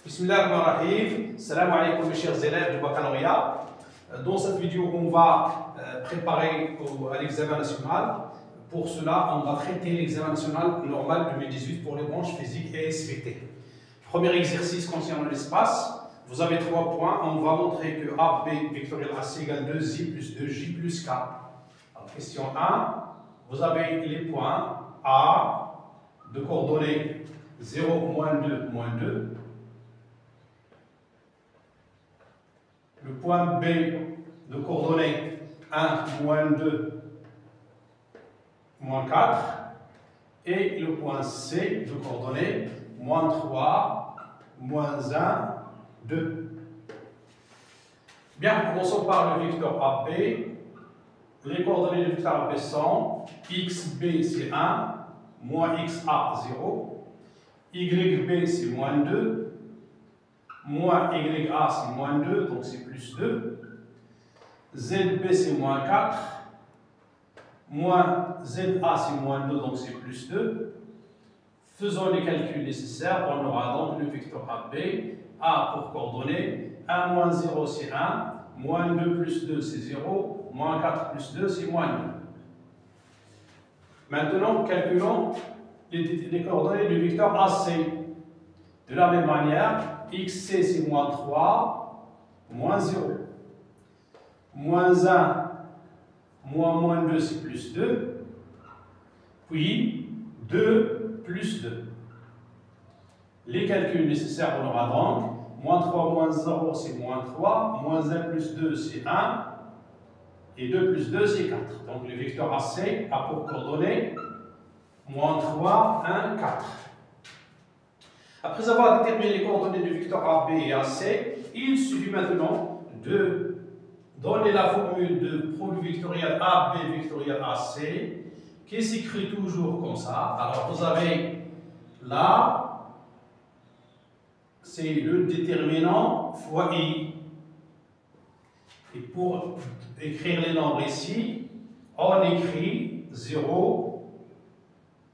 Bismillahirrahmanirrahim. Salam alaikum mes chers élèves du baccalauréat. Dans cette vidéo, on va préparer à l'examen national. Pour cela, on va traiter l'examen national normal 2018 pour les branches physique et SVT. Premier exercice concernant l'espace. Vous avez 3 points. On va montrer que AB vectoriel AC égale 2I plus 2J plus K. Alors, question 1. Vous avez les points A de coordonnées 0, moins 2, moins 2. Le point B de coordonnées 1, moins 2, moins 4. Et le point C de coordonnées moins 3, moins 1, 2. Bien, commençons par le vecteur AB. Les coordonnées du vecteur AB sont XB c'est 1, moins XA 0, YB c'est moins 2, moins YA c'est moins 2, donc c'est plus 2, ZB c'est moins 4, moins ZA c'est moins 2, donc c'est plus 2. Faisons les calculs nécessaires, on aura donc le vecteur AB, A pour coordonnées, 1 moins 0 c'est 1, moins 2 plus 2 c'est 0, moins 4 plus 2 c'est moins 2. Maintenant, calculons les coordonnées du vecteur AC. De la même manière, XC c'est moins 3, moins 0. Moins 1, moins 2 c'est plus 2. Puis 2 plus 2. Les calculs nécessaires, on aura donc moins 3 moins 0 c'est moins 3, moins 1 plus 2 c'est 1, et 2 plus 2 c'est 4. Donc le vecteur AC a pour coordonnées moins 3, 1, 4. Après avoir déterminé les coordonnées du vecteur AB et AC, il suffit maintenant de donner la formule de produit vectoriel AB vectoriel AC qui s'écrit toujours comme ça. Alors vous avez là, c'est le déterminant fois I. Et pour écrire les nombres ici, on écrit 0,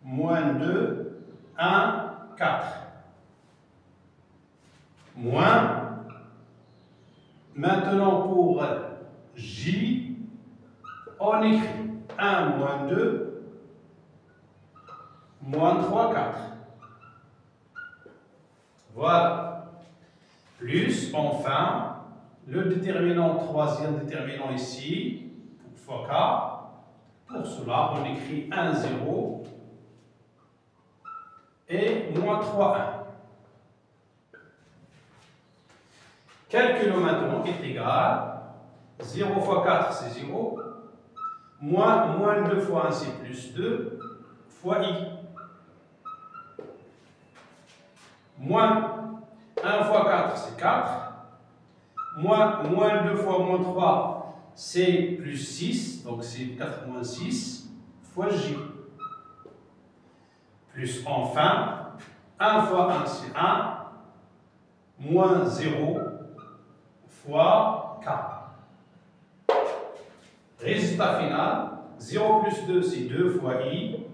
moins 2, 1, 4. Moins. Maintenant pour J, on écrit 1 moins 2, moins 3, 4. Voilà. Plus, enfin, le déterminant, troisième déterminant ici, fois K. Pour cela, on écrit 1, 0 et moins 3, 1. Calculons maintenant est égal 0 fois 4 c'est 0, moins 2 fois 1 c'est plus 2, fois I. Moins 1 fois 4 c'est 4, moins 2 fois moins 3 c'est plus 6, donc c'est 4 moins 6, fois J. Plus enfin, 1 fois 1 c'est 1, moins 0 fois K. Résultat final, 0 plus 2 c'est 2 fois I,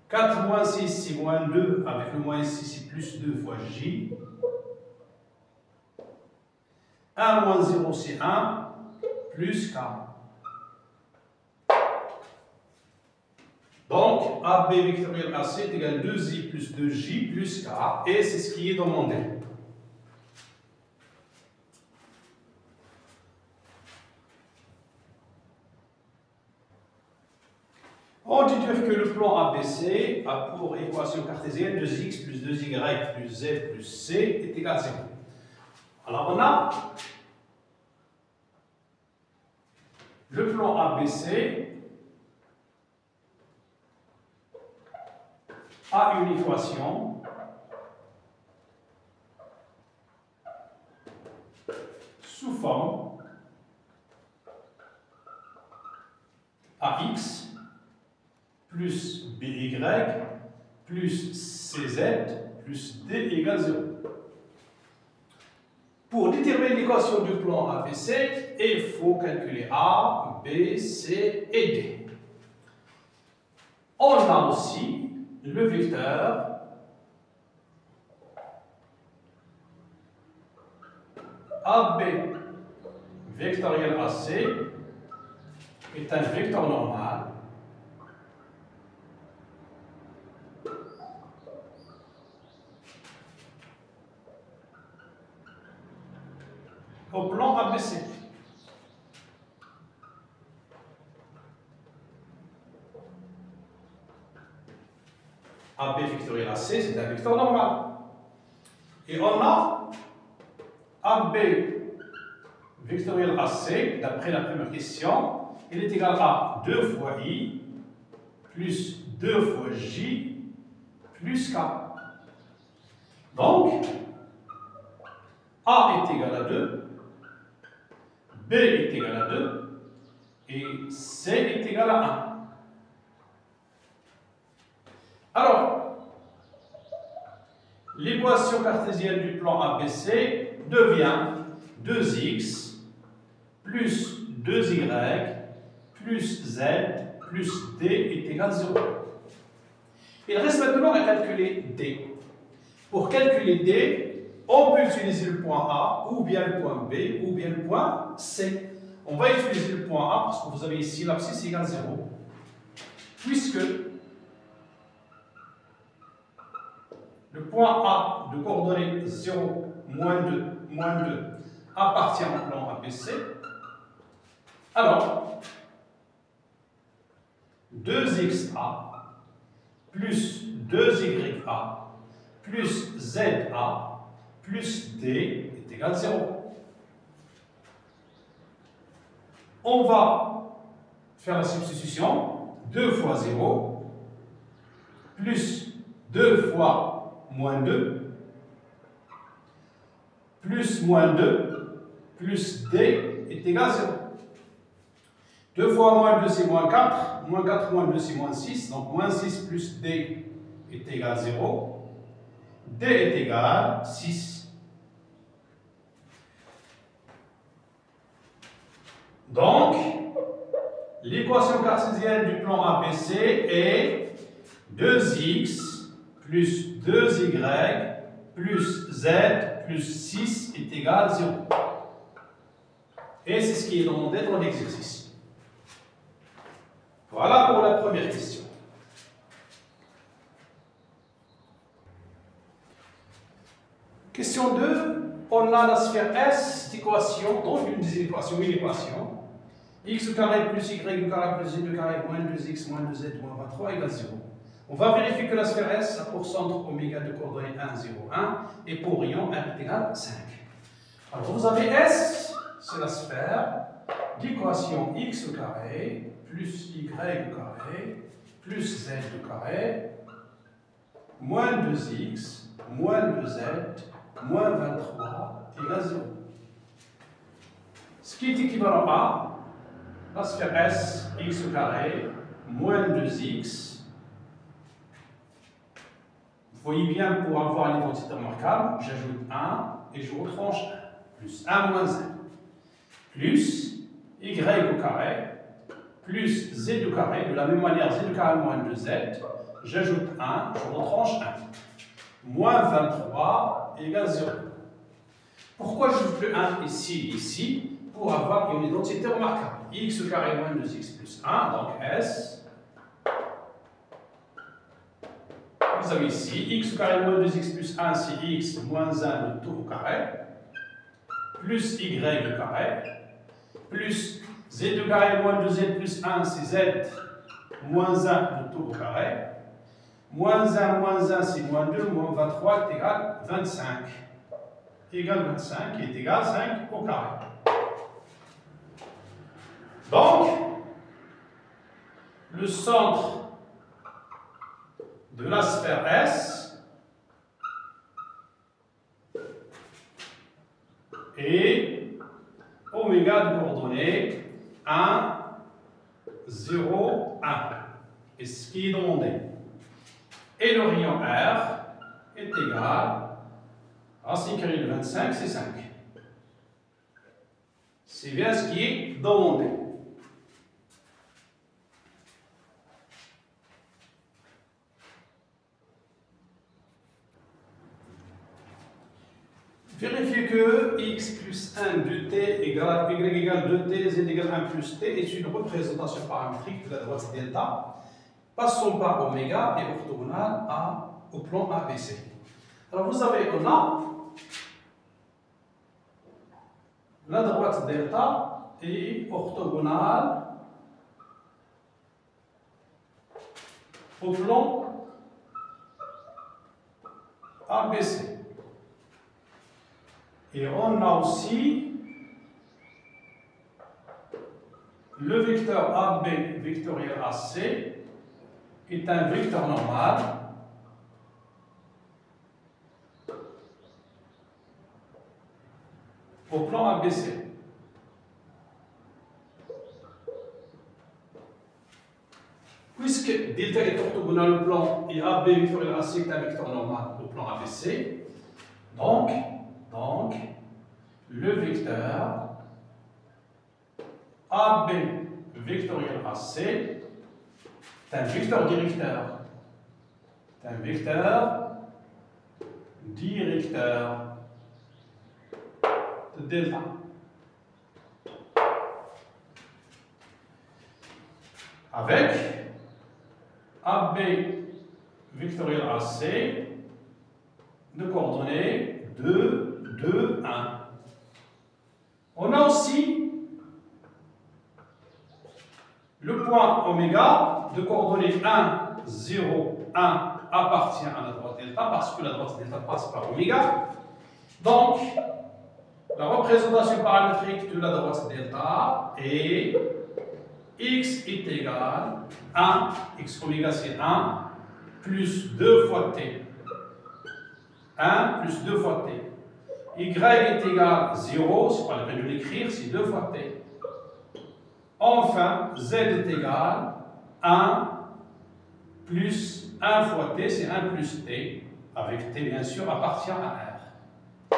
4 moins 6 c'est moins 2, avec le moins 6 c'est plus 2 fois J, 1 moins 0 c'est 1, plus K. Donc, AB vectoriel AC est égal à 2I plus 2J plus K, et c'est ce qui est demandé. On déduit que le plan ABC a pour équation cartésienne 2x plus 2y plus z plus c est égal à 0. Alors on a le plan ABC a une équation sous forme AX plus BY plus CZ plus D égale 0. Pour déterminer l'équation du plan ABC, il faut calculer A, B, C et D. On a aussi le vecteur AB vectoriel AC est un vecteur normal au plan ABC. AB vectoriel AC, c'est un vecteur normal. Et on a AB vectoriel AC, d'après la première question, il est égal à 2 fois I plus 2 fois J plus K. Donc, A est égal à 2, B est égal à 2 et C est égal à 1. Alors, l'équation cartésienne du plan ABC devient 2x plus 2y plus z plus d est égal à 0. Il reste maintenant à calculer d. Pour calculer d, on peut utiliser le point A, ou bien le point B, ou bien le point C. On va utiliser le point A parce que vous avez ici l'abscisse égale 0. Puisque le point A de coordonnées 0, moins 2 appartient au plan ABC. Alors, 2xa plus 2ya plus za plus d est égal à 0. On va faire la substitution. 2 fois 0 plus 2 fois moins 2 plus moins 2 plus d est égal à 0. 2 fois moins 2 c'est moins 4, moins 4 moins 2 c'est moins 6, donc moins 6 plus d est égal à 0. D est égal à 6. Donc, l'équation cartésienne du plan ABC est 2x plus 2y plus z plus 6 est égal à 0. Et c'est ce qui est demandé dans l'exercice. Voilà pour la première question. Question 2. On a la sphère S d'équation, donc une des équations, une équation. X au carré plus y au carré plus z au carré moins 2x moins 2z moins 23 égale 0. On va vérifier que la sphère S a pour centre oméga de coordonnées 1, 0, 1 et pour rayon R est égal à 5. Alors vous avez S, c'est la sphère d'équation x au carré plus y au carré plus z au carré moins 2x moins 2z moins 23 égale 0. Ce qui est équivalent à la sphère S, x au carré moins 2x. Vous voyez bien, pour avoir l'identité remarquable, j'ajoute 1 et je retranche 1. Plus 1 moins 1. Plus y au carré plus z au carré. De la même manière, z au carré moins 2z. J'ajoute 1, je retranche 1. Moins 23 égale 0. Pourquoi je joue le 1 ici et ici? Pour avoir une identité remarquable. X au carré moins 2x plus 1, donc S. Vous avez ici x au carré moins 2x plus 1, c'est x moins 1 de tout au carré, plus y au carré, plus z au carré moins 2z plus 1, c'est z moins 1 de tout au carré, moins 1 c'est moins 2, moins 23 est égal à 25. Égal 25 qui est égal à 5 au carré. Donc, le centre de la sphère S est oméga de coordonnées 1, 0, 1. Et ce qui est demandé. Et le rayon R est égal à 5 carré de 25, c'est 5. C'est bien ce qui est demandé. Vérifiez que x plus 1 de t égale y égale 2t, z égale 1 plus t est une représentation paramétrique de la droite delta. Passons par oméga et orthogonale au plan ABC. Alors vous avez, on a la droite delta est orthogonale au plan ABC. Et on a aussi le vecteur AB vectoriel AC est un vecteur normal au plan ABC. Puisque delta est orthogonal au plan et AB vectoriel AC est un vecteur normal au plan ABC, donc le vecteur AB vectoriel AC est un vecteur directeur. C'est un vecteur directeur de delta. Avec AB vectoriel AC de coordonnées 2, 2, 1. On a aussi le point oméga de coordonnées 1, 0, 1 appartient à la droite delta parce que la droite delta passe par oméga. Donc, la représentation paramétrique de la droite delta est x est égal à 1, x oméga c'est 1, plus 2 fois t. 1 plus 2 fois t. Y est égal à 0, c'est pas la peine de l'écrire, c'est 2 fois t. Enfin, z est égal à 1 plus 1 fois t, c'est 1 plus t, avec t bien sûr appartient à R.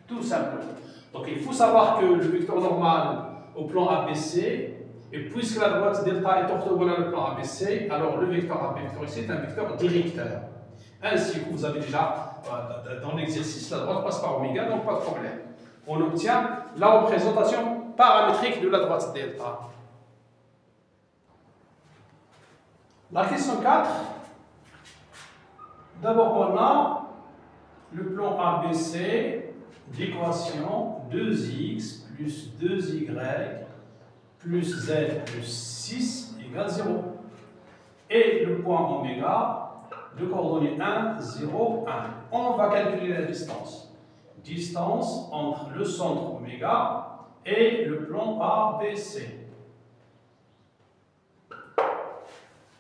Tout simplement. Donc il faut savoir que le vecteur normal au plan ABC, et puisque la droite delta est orthogonale au plan ABC, alors le vecteur AB vecteur ici est un vecteur directeur. Ainsi que vous avez déjà dans l'exercice, la droite passe par oméga, donc pas de problème. On obtient la représentation paramétrique de la droite delta. La question 4. D'abord, on a le plan ABC d'équation 2x plus 2y plus z plus 6 égale 0. Et le point oméga de coordonnées 1, 0, 1. On va calculer la distance. Distance entre le centre oméga et le plan ABC.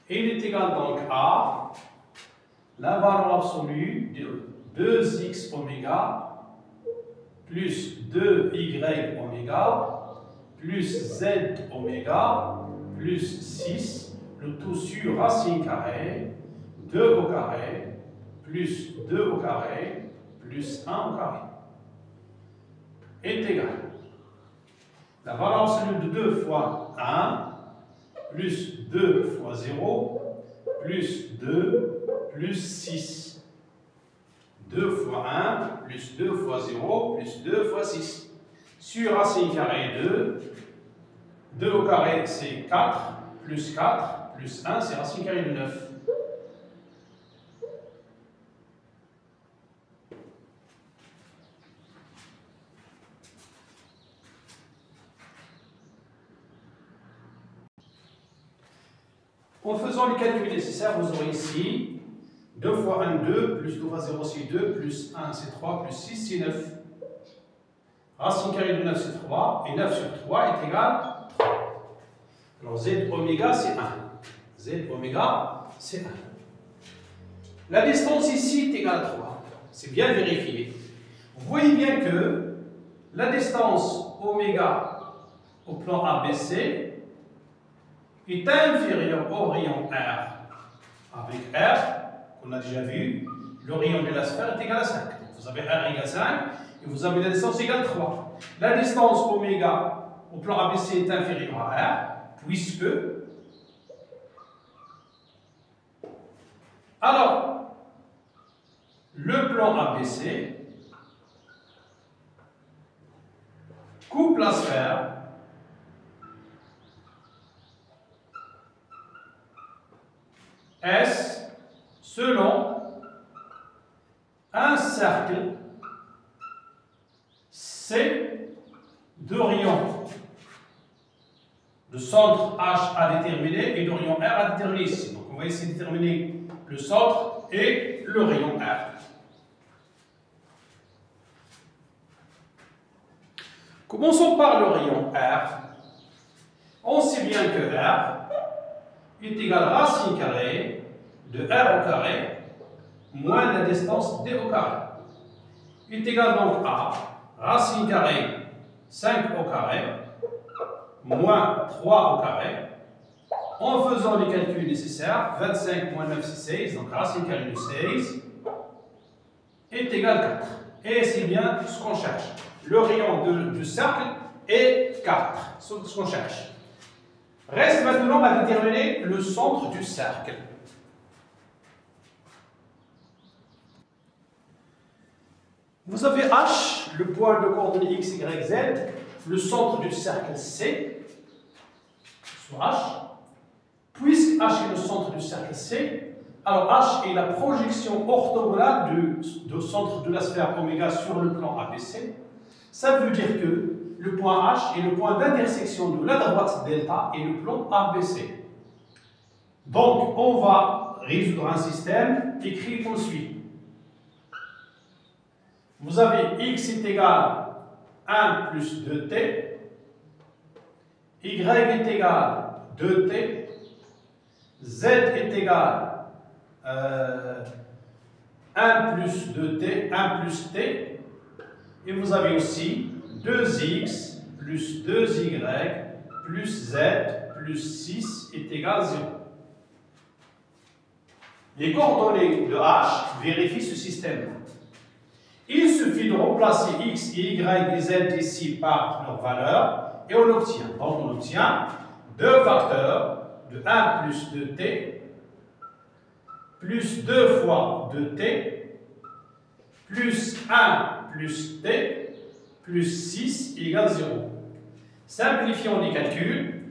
Et il est égal donc à la valeur absolue de 2x oméga plus 2y oméga plus z oméga plus 6, le tout sur racine carrée, 2 au carré, plus 2 au carré, plus 1 au carré, est égal. La valeur absolue de 2 fois 1, plus 2 fois 0, plus 2, plus 6. 2 fois 1, plus 2 fois 0, plus 2 fois 6. Sur racine carrée 2, 2 au carré c'est 4, plus 4, plus 1 c'est racine carrée de 9. En faisant les calculs nécessaires, vous aurez ici 2 fois 1, 2, plus 2 fois 0, c'est 2, plus 1, c'est 3, plus 6, c'est 9. Racine carrée de 9, c'est 3, et 9 sur 3 est égal à 3. Alors z oméga, c'est 1. Z oméga, c'est 1. La distance ici est égale à 3. C'est bien vérifié. Vous voyez bien que la distance oméga au plan ABC est inférieur au rayon R. Avec R, on a déjà vu, le rayon de la sphère est égal à 5. Donc vous avez R égale 5 et vous avez la distance égale 3. La distance oméga au plan ABC est inférieure à R, puisque... Alors, le plan ABC coupe la sphère S selon un cercle C de rayon. Le centre H à déterminer et le rayon R à déterminer ici. Donc on va essayer de déterminer le centre et le rayon R. Commençons par le rayon R. On sait bien que R est égal à racine carrée de R au carré moins la distance D au carré. Est égal donc à racine carrée 5 au carré moins 3 au carré. En faisant les calculs nécessaires, 25 moins 9 c'est 16, donc racine carrée de 16 est égal à 4. Et c'est bien ce qu'on cherche. Le rayon du cercle est 4, c'est ce qu'on cherche. Reste maintenant à déterminer le centre du cercle. Vous avez H, le point de coordonnées x, y, z, le centre du cercle C, sur H. Puisque H est le centre du cercle C, alors H est la projection orthogonale du centre de la sphère oméga sur le plan ABC. Ça veut dire que le point H est le point d'intersection de la droite delta et le plan ABC. Donc, on va résoudre un système écrit comme suit. Vous avez x est égal à 1 plus 2t, y est égal à 2t, z est égal à 1 plus 2t, 1 plus t, et vous avez aussi 2x plus 2y plus z plus 6 est égal à 0. Les coordonnées de H vérifient ce système. Il suffit de remplacer x, y et z ici par leurs valeurs et on obtient. Donc on obtient deux facteurs de 1 plus 2t plus 2 fois 2t plus 1 plus t plus 6 égale 0. Simplifions les calculs.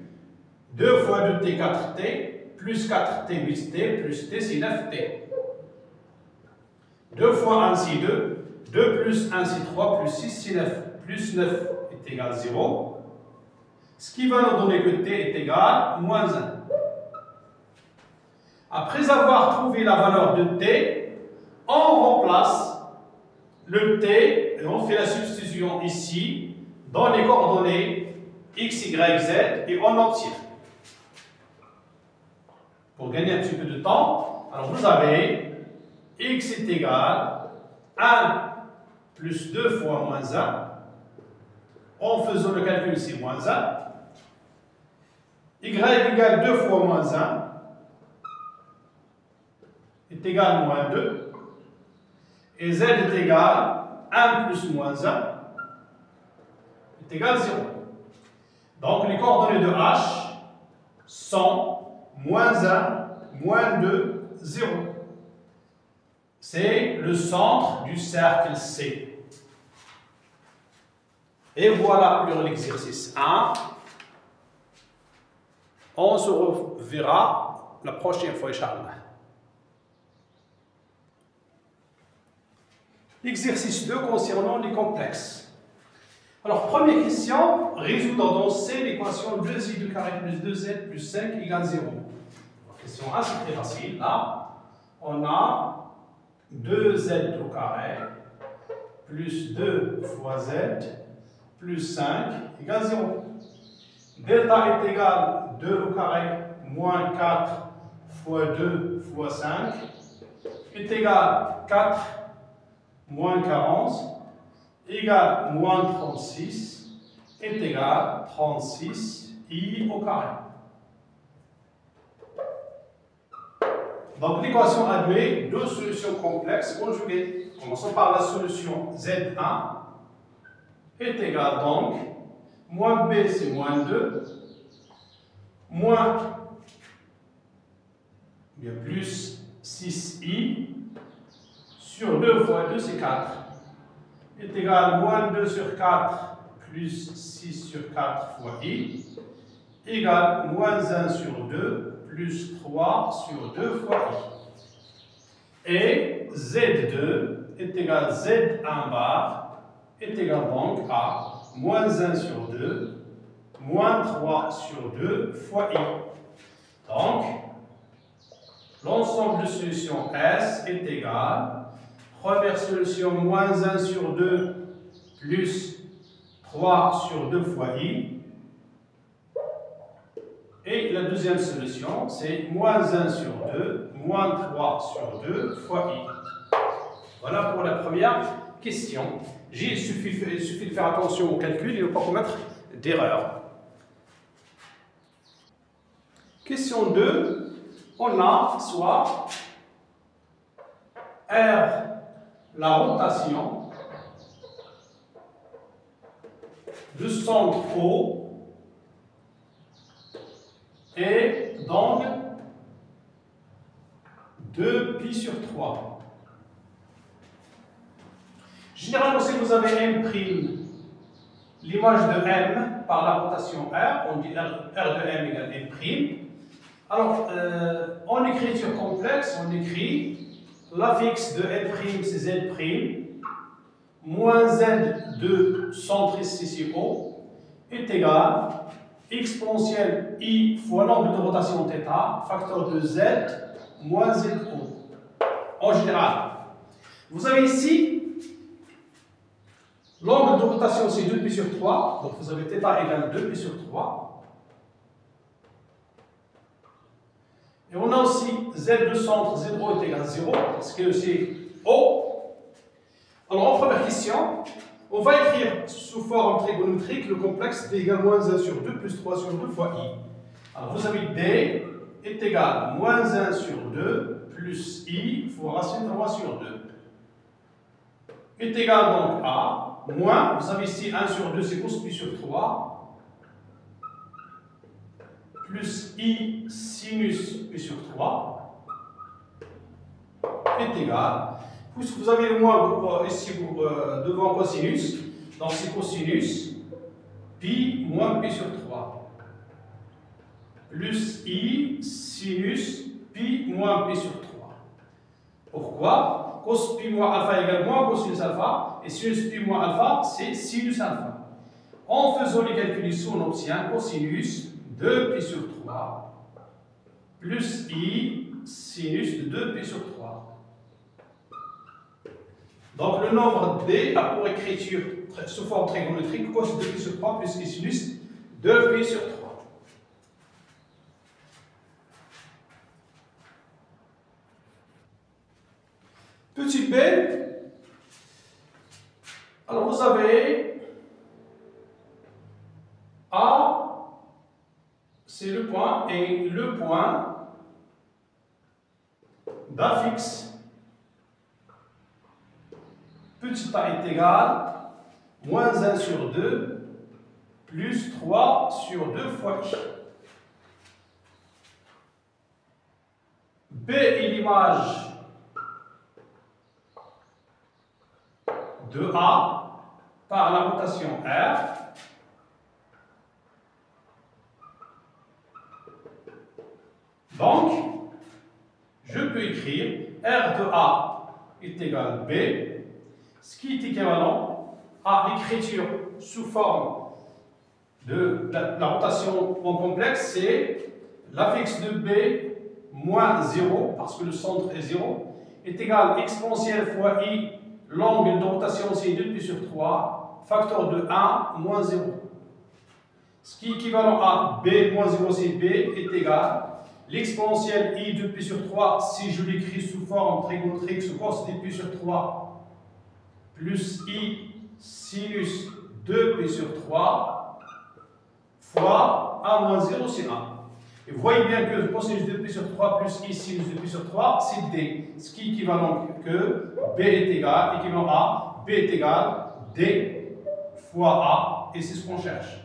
2 fois 2t, 4t, plus 4t, 8t, plus t, c'est 9t. 2 fois 1, c'est 2. 2 plus 1, c'est 3, plus 6, c'est 9. Plus 9 est égal à 0. Ce qui va nous donner que t est égal à moins 1. Après avoir trouvé la valeur de t, on remplace le t et on fait la substitution ici dans les coordonnées x, y, z et on obtient. Pour gagner un petit peu de temps, alors vous avez x est égal à 1 plus 2 fois moins 1. En faisant le calcul, c'est moins 1. Y égale 2 fois moins 1 est égal à moins 2. Et z est égal à 1 plus moins 1 est égal à 0. Donc les coordonnées de H sont moins 1, moins 2, 0. C'est le centre du cercle C. Et voilà pour l'exercice 1. On se reverra la prochaine fois, Inch'Allah. L'exercice 2 concernant les complexes. Alors, première question, résoudre dans C l'équation 2i du carré plus 2z plus 5 égale 0. Question 1, c'est très facile. Là, on a 2z au carré plus 2 fois z plus 5 égale 0. Delta est égal à 2 au carré moins 4 fois 2 fois 5 est égal à 4 moins 40 égale moins 36 est égal à 36 i au carré. Donc l'équation admet deux solutions complexes conjuguées. Commençons par la solution Z1 est égal donc moins B c'est moins 2 moins bien plus 6i sur 2 fois 2 c'est 4 est égal à moins 2 sur 4 plus 6 sur 4 fois i égale moins 1 sur 2 plus 3 sur 2 fois i. Et Z2 est égal à Z1 bar est égal donc à moins 1 sur 2 moins 3 sur 2 fois i. Donc, l'ensemble de solutions S est égal, première solution, moins 1 sur 2 plus 3 sur 2 fois i. Et la deuxième solution, c'est moins 1 sur 2 moins 3 sur 2 fois i. Voilà pour la première question. Il suffit de faire attention au calcul et de ne pas commettre d'erreur. Question 2, on a soit R, la rotation de centre O et d'angle 2π sur 3. Généralement, si vous avez M', l'image de M par la rotation R, on dit R de M égale M'. Alors, en écriture complexe, on écrit l'affixe de M', c'est Z', moins Z de centre ici O, est égal exponentielle I fois l'angle de rotation θ, facteur de Z, moins ZO. En général, vous avez ici l'angle de rotation, c'est 2π sur 3, donc vous avez θ égale 2π sur 3. Et on a aussi Z de centre, ZO est égal à 0, parce que c'est O. Alors en première question, on va écrire sous forme trigonométrique le complexe D égale moins 1 sur 2 plus 3 sur 2 fois I. Alors vous avez D est égal à moins 1 sur 2 plus I fois racine 3 sur 2. Est égal donc à moins, vous avez ici 1 sur 2, c'est cos pi sur 3. Plus I sinus pi sur 3 est égal, puisque vous avez le moins ici devant cosinus, donc c'est cosinus pi moins pi sur 3 plus I sinus pi moins pi sur 3. Pourquoi? Cos pi moins alpha égale moins cosinus alpha, et sinus pi moins alpha c'est sinus alpha. En faisant les calculs ici, on obtient cosinus 2π sur 3 plus I sinus de 2π sur 3. Donc le nombre D a pour écriture sous forme trigonométrique cos 2π sur 3 plus I sinus 2π sur 3. Petit b, alors vous avez A, c'est le point, et le point d'affixe petit a est égal moins 1 sur 2 plus 3 sur 2 fois I. B est l'image de A par la rotation R. Donc, je peux écrire R de A est égal à B, ce qui est équivalent à l'écriture sous forme de la rotation en complexe, c'est l'affixe de B moins 0, parce que le centre est 0, est égal à exponentielle fois I, l'angle de rotation c'est 2π sur 3, facteur de 1 moins 0. Ce qui est équivalent à B moins 0, c'est B, est égal l'exponentielle I 2π sur 3, si je l'écris sous forme trigonométrique, sous cos 2π sur 3, plus I sinus 2π sur 3, fois 1 moins 0, c'est 1. Et vous voyez bien que cosinus 2π sur 3 plus I sinus 2π sur 3, c'est D. Ce qui est équivalent que B est égal, équivalent à B est égal D fois A, et c'est ce qu'on cherche.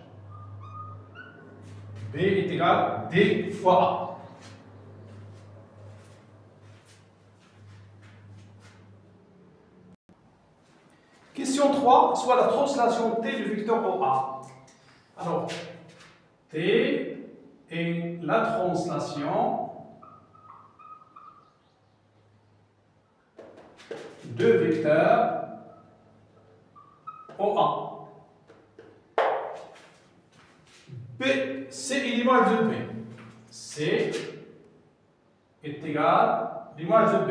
B est égal D fois A. Question 3, soit la translation T du vecteur OA. Alors, T est la translation de vecteur OA. B, C est l'image de B. C est égal à l'image de B.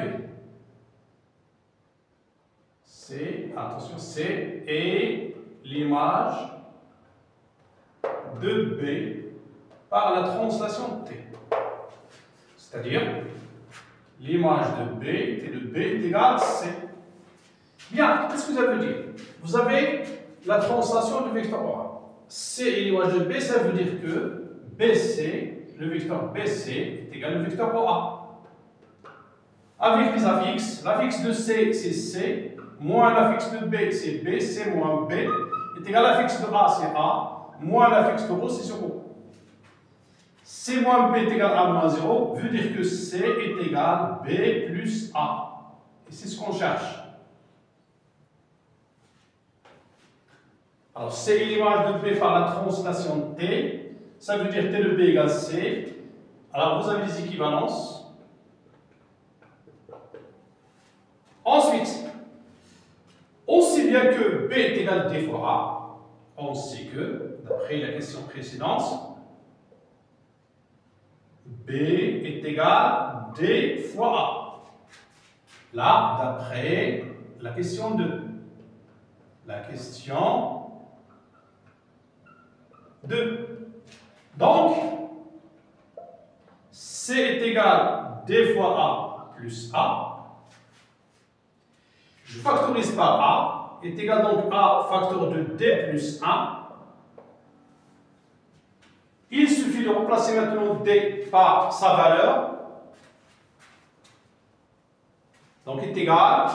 C, attention, C est l'image de B par la translation T. C'est-à-dire, l'image de B, T de B est égal à C. Bien, qu'est-ce que ça veut dire? Vous avez la translation du vecteur OA. C est l'image de B, ça veut dire que BC, le vecteur BC est égal au vecteur OA. Avec les affixes, l'affixe de C, c'est C, moins l'affixe de B, c'est B, C moins B, est égal à l'affixe de A, c'est A, moins l'affixe de O, c'est sur O. C moins B est égal à A moins 0, veut dire que C est égal à B plus A. Et c'est ce qu'on cherche. Alors, C est l'image de B par la translation T, ça veut dire T de B égale C. Alors, vous avez les équivalences. Ensuite, aussi bien que B est égal à D fois A, on sait que, d'après la question précédente, B est égal à D fois A. Là, d'après la question 2. La question 2. Donc, C est égal à D fois A plus A. Je factorise par A, est égal donc à facteur de D plus 1. Il suffit de remplacer maintenant D par sa valeur. Donc, est égal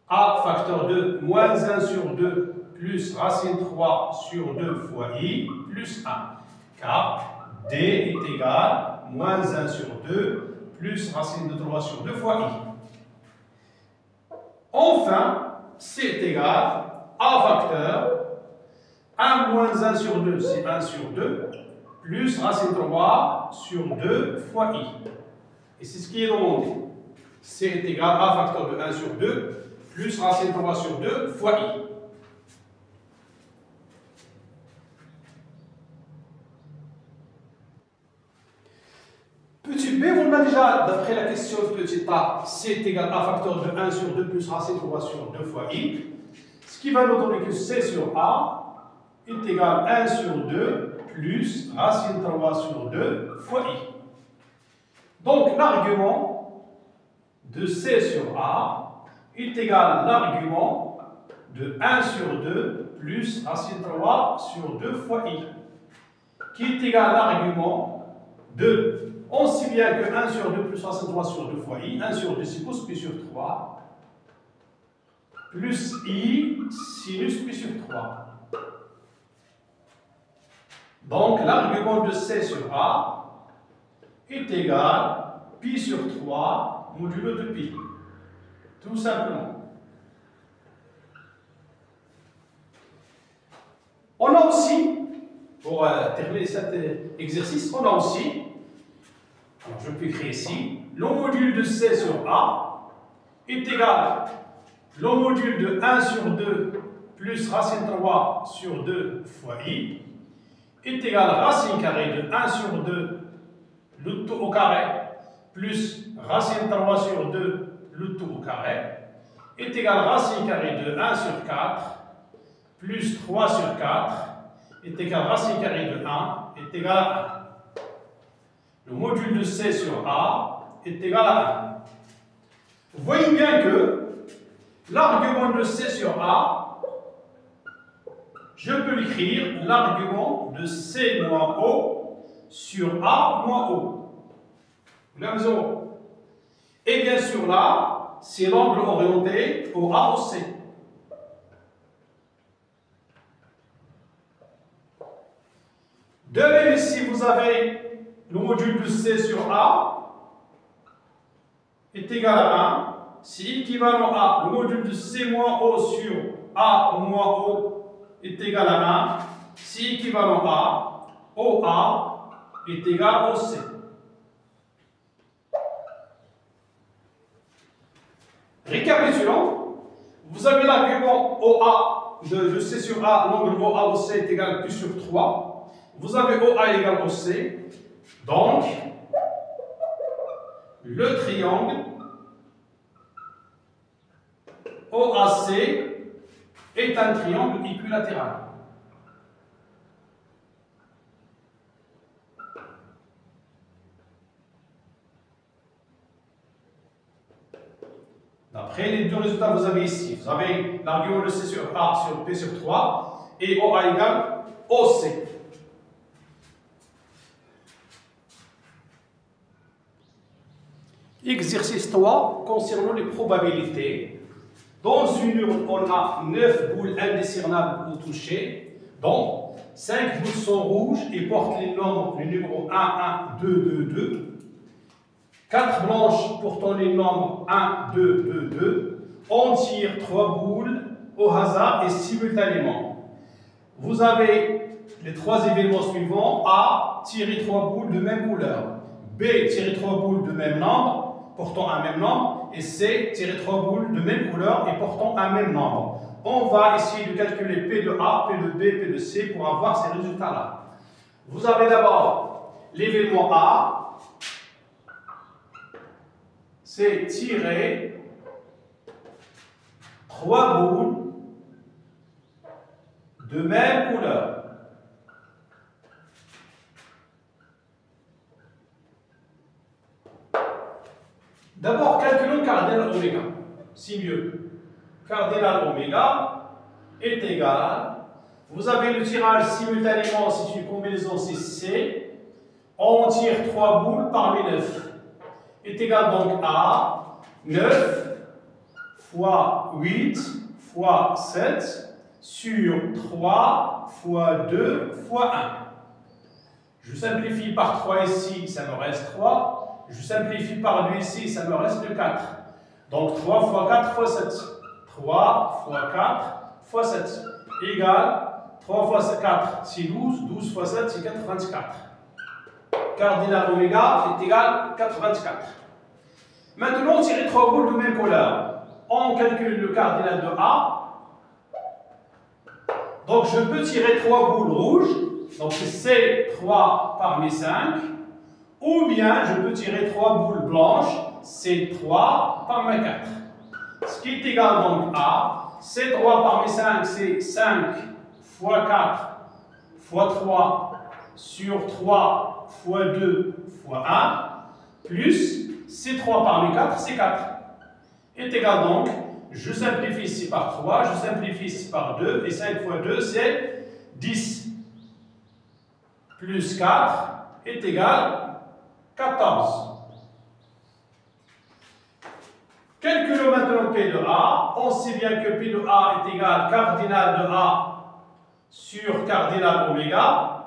à facteur de moins 1 sur 2 plus racine 3 sur 2 fois I plus 1. Car D est égal à moins 1 sur 2 plus racine de 3 sur 2 fois I. Enfin, C est égal à facteur 1 moins 1 sur 2, c'est 1 sur 2, plus racine 3 sur 2 fois I. Et c'est ce qui est demandé. C est égal à facteur de 1 sur 2, plus racine 3 sur 2 fois I. Petit b, on a déjà, d'après la question de petit a, c est égal à facteur de 1 sur 2 plus racine 3 sur 2 fois i. Ce qui va nous donner que c sur a est égal à 1 sur 2 plus racine 3 sur 2 fois i. Donc l'argument de c sur a est égal à l'argument de 1 sur 2 plus racine 3 sur 2 fois i, qui est égal à l'argument de aussi bien que 1 sur 2 plus racine 3 sur 2 fois i, 1 sur 2 c'est cos pi sur 3, plus i sinus pi sur 3. Donc l'argument de c sur a est égal à pi sur 3 modulo de pi. Tout simplement. On a aussi, pour terminer cet exercice, on a aussi, alors je peux écrire ici, le module de C sur A est égal à le module de 1 sur 2 plus racine 3 sur 2 fois i est égal à racine carrée de 1 sur 2 le tout au carré plus racine 3 sur 2 le tout au carré est égal à racine carrée de 1 sur 4 plus 3 sur 4 est égal à racine carrée de 1 est égal à 1. Le module de C sur A est égal à 1. Vous voyez bien que l'argument de C sur A, je peux l'écrire l'argument de C moins O sur A moins O. Même 0. Et bien sûr là, c'est l'angle orienté au A au C. De même ici, vous avez le module de C sur A est égal à 1. si équivalent à le module de C moins O sur A moins O est égal à 1, si équivalent à OA est égal au C. Récapitulons, vous avez l'argument OA de C sur A, l'angle OA au C est égal à Q sur 3. Vous avez OA égale au C. Donc, le triangle OAC est un triangle équilatéral. D'après les deux résultats que vous avez ici, vous avez l'argument de C sur A sur P sur 3 et OA égale OC. Exercice 3 concernant les probabilités. Dans une urne, on a 9 boules indécernables au toucher, dont 5 boules sont rouges et portent les numéros 1, 1, 2, 2, 2. 4 blanches portant les nombres 1, 2, 2, 2. On tire 3 boules au hasard et simultanément. Vous avez les 3 événements suivants. A, tirer 3 boules de même couleur. B, tirer 3 boules de même nombre, portant un même nombre. Et C, tirer 3 boules de même couleur et portant un même nombre. On va essayer de calculer P de A, P de B, P de C pour avoir ces résultats-là. Vous avez d'abord l'événement A. C'est tirer 3 boules de même couleur. D'abord, calculons cardinal oméga. Si mieux. Cardinal oméga est égal. Vous avez le tirage simultanément, c'est une combinaison, c'est C. On tire 3 boules parmi 9. Est égal donc à 9 fois 8 fois 7 sur 3 fois 2 fois 1. Je simplifie par 3 ici, ça me reste 3. Je simplifie par 2 ici, ça me reste 4. Donc 3 fois 4 fois 7. 3 fois 4 fois 7 égale 3 fois 4, c'est 12. 12 fois 7, c'est 84. Cardinal oméga est égal à 84. Maintenant, tirer 3 boules de même couleur. On calcule le cardinal de A. Donc, je peux tirer 3 boules rouges. Donc, c'est 3 parmi 5. Ou bien, je peux tirer 3 boules blanches. C'est 3 parmi 4. Ce qui est égal donc à c'est 3 parmi 5, c'est 5 fois 4 fois 3 sur 3 fois 2 fois 1 plus c'est 3 parmi 4, c'est 4. Est égal donc, je simplifie ici par 3, je simplifie ici par 2, et 5 fois 2, c'est 10. Plus 4 est égal 14. Calculons maintenant P de A. On sait bien que P de A est égal cardinal de A sur cardinal oméga.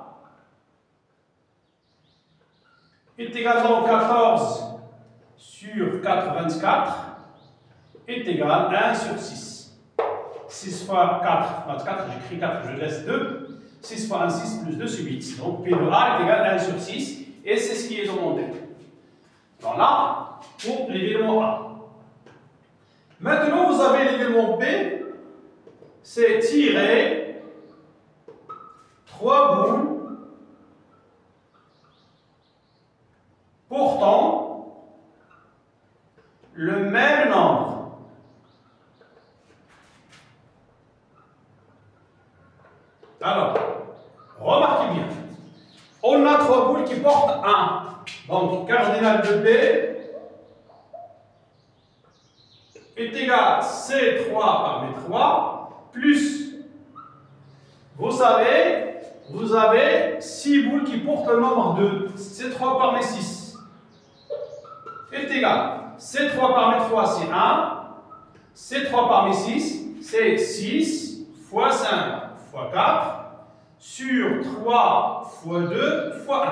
Est égal donc 14 sur 4, 24 est égal à 1 sur 6. 6 fois 4, 24, j'écris 4, je laisse 2. 6 fois 1, 6 plus 2, c'est 8. Donc P de A est égal à 1 sur 6 et c'est ce qui est demandé. Voilà pour l'événement A. Maintenant, vous avez l'événement B, c'est tirer 3 boules portant le même nombre. Alors, remarquez bien, on a 3 boules qui portent 1. Donc, cardinal de B est égal à C3 parmi 3 plus, vous savez, vous avez 6 boules qui portent le nombre 2. C3 parmi 6 est égal. C3 parmi 3, c'est 1. C3 parmi 6, c'est 6 fois 5 fois 4 sur 3 fois 2 fois 1.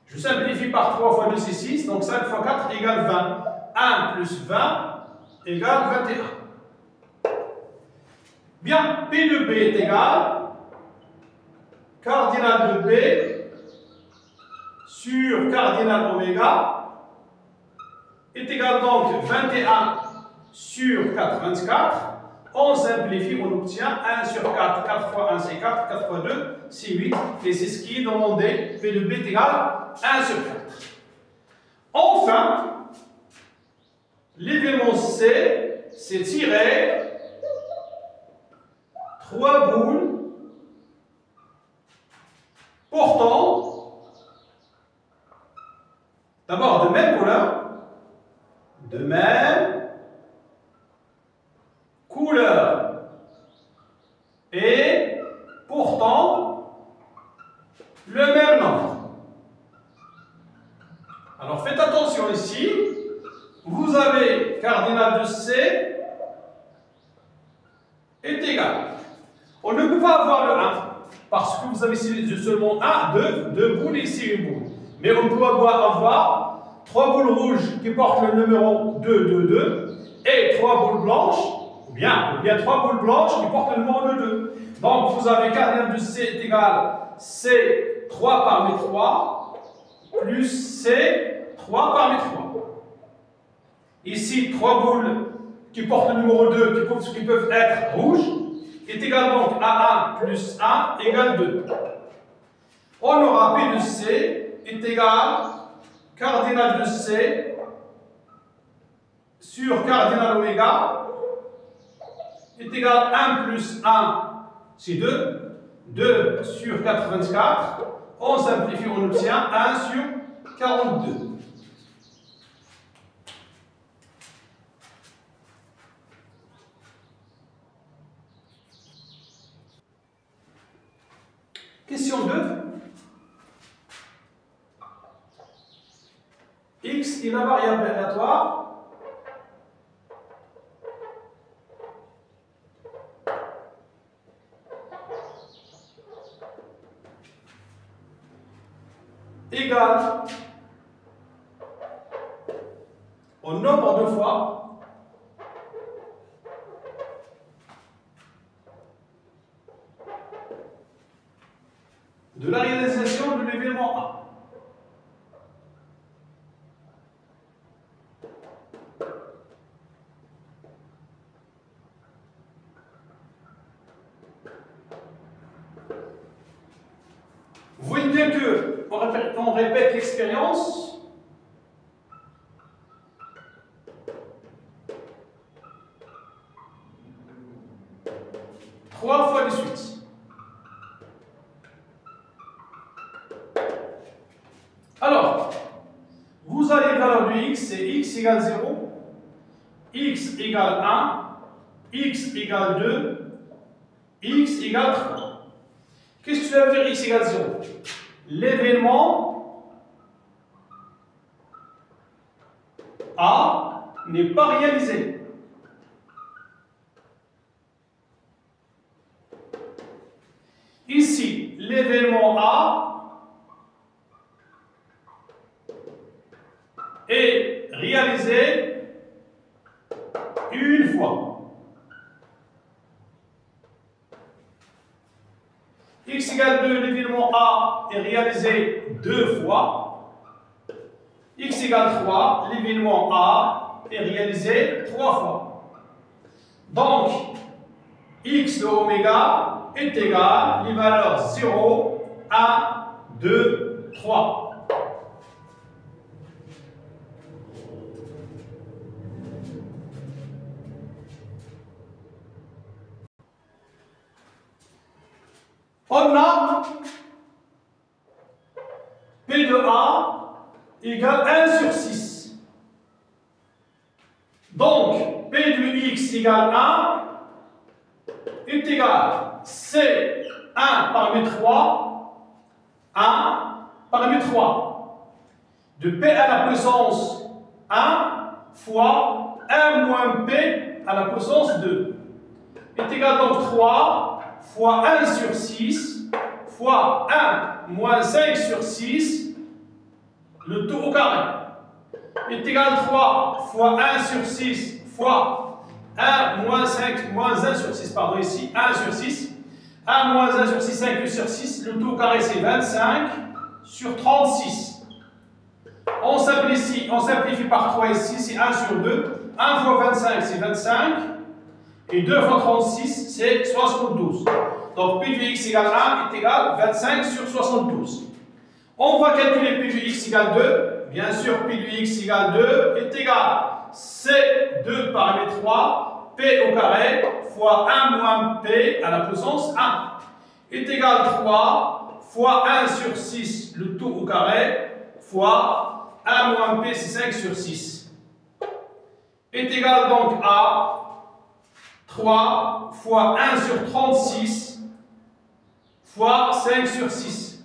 Je simplifie par 3 fois 2, c'est 6. Donc 5 fois 4 égale 20. 1 plus 20 égale 21. Bien, P de B est égal cardinal de B sur cardinal oméga est égal donc 21 sur 4, 24. On simplifie, on obtient 1 sur 4. 4 fois 1, c'est 4. 4 fois 2, c'est 8. Et c'est ce qui est demandé. P de B est égal 1 sur 4. Enfin, l'événement C, c'est tirer 3 boules portant d'abord de même couleur, et portant le même nombre. Alors faites attention ici, vous avez cardinal de C est égal. On ne peut pas avoir le 1 parce que vous avez ici seulement 1, 2 boules et ici une boule. Mais on peut avoir 3 boules rouges qui portent le numéro 2, 2, 2 et 3 boules blanches, ou bien 3 boules blanches qui portent le numéro 2, 2. Donc vous avez cardinal de C est égal C 3 parmi 3 plus C 3 parmi 3. Ici, 3 boules qui portent le numéro 2, qui peuvent être rouges, est égal donc à 1 plus 1 égale 2. On aura P de C est égal cardinal de C sur cardinal oméga est égal 1 plus 1, c'est 2. 2 sur 4, 24. On simplifie, on obtient 1 sur 42. Question 2. X est la variable aléatoire égale au nombre de fois de la réalisation de l'événement A. Vous voyez bien que on répète l'expérience. Trois fois de suite. Alors, vous avez la valeur de x, c'est x égale 0, x égale 1, x égale 2, x égale 3. Qu'est-ce que ça veut dire x égale 0? L'événement A n'est pas réalisé. Ici, l'événement A est réalisé une fois. X égale 2, l'événement A est réalisé deux fois. X égale 3, l'événement A est réalisé trois fois. Donc, x de oméga est égal les valeurs 0, 1, 2, 3. On a P de A égale 1 sur 6. Donc, P de x égale 1 est égal C 1 parmi 3, 1 parmi 3. De P à la puissance 1 fois 1 moins P à la puissance 2 est égal donc 3 fois 1 sur 6 fois 1 moins 5 sur 6, le tout au carré, est égal 3 fois 1 sur 6 fois 1 moins 5, moins 1 sur 6, pardon, ici, 1 sur 6. 1 moins 1 sur 6, 5 sur 6, le tout au carré c'est 25 sur 36. On simplifie par 3 ici, c'est 1 sur 2. 1 fois 25 c'est 25. Et 2 fois 36 c'est 72. Donc P de x égale 1 est égal à 25 sur 72. On va calculer P de x égale 2. Bien sûr, P de x égale 2 est égal à C2 paramètre 3, P au carré fois 1 moins P à la puissance 1 est égal à 3 fois 1 sur 6, le tout au carré, fois 1 moins P, c'est 5 sur 6. Est égal donc à 3 fois 1 sur 36 fois 5 sur 6.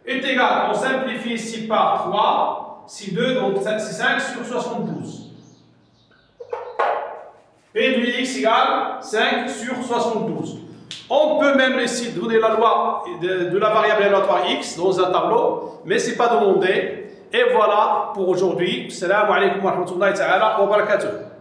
Est égal, on simplifie ici par 3, c'est 2, donc c'est 5 sur 72. P de x égale 5 sur 72. On peut même ici donner la loi de la variable aléatoire x dans un tableau, mais ce n'est pas demandé. Et voilà pour aujourd'hui. Assalamu alaikum wa rahmatullahi wa barakatuh.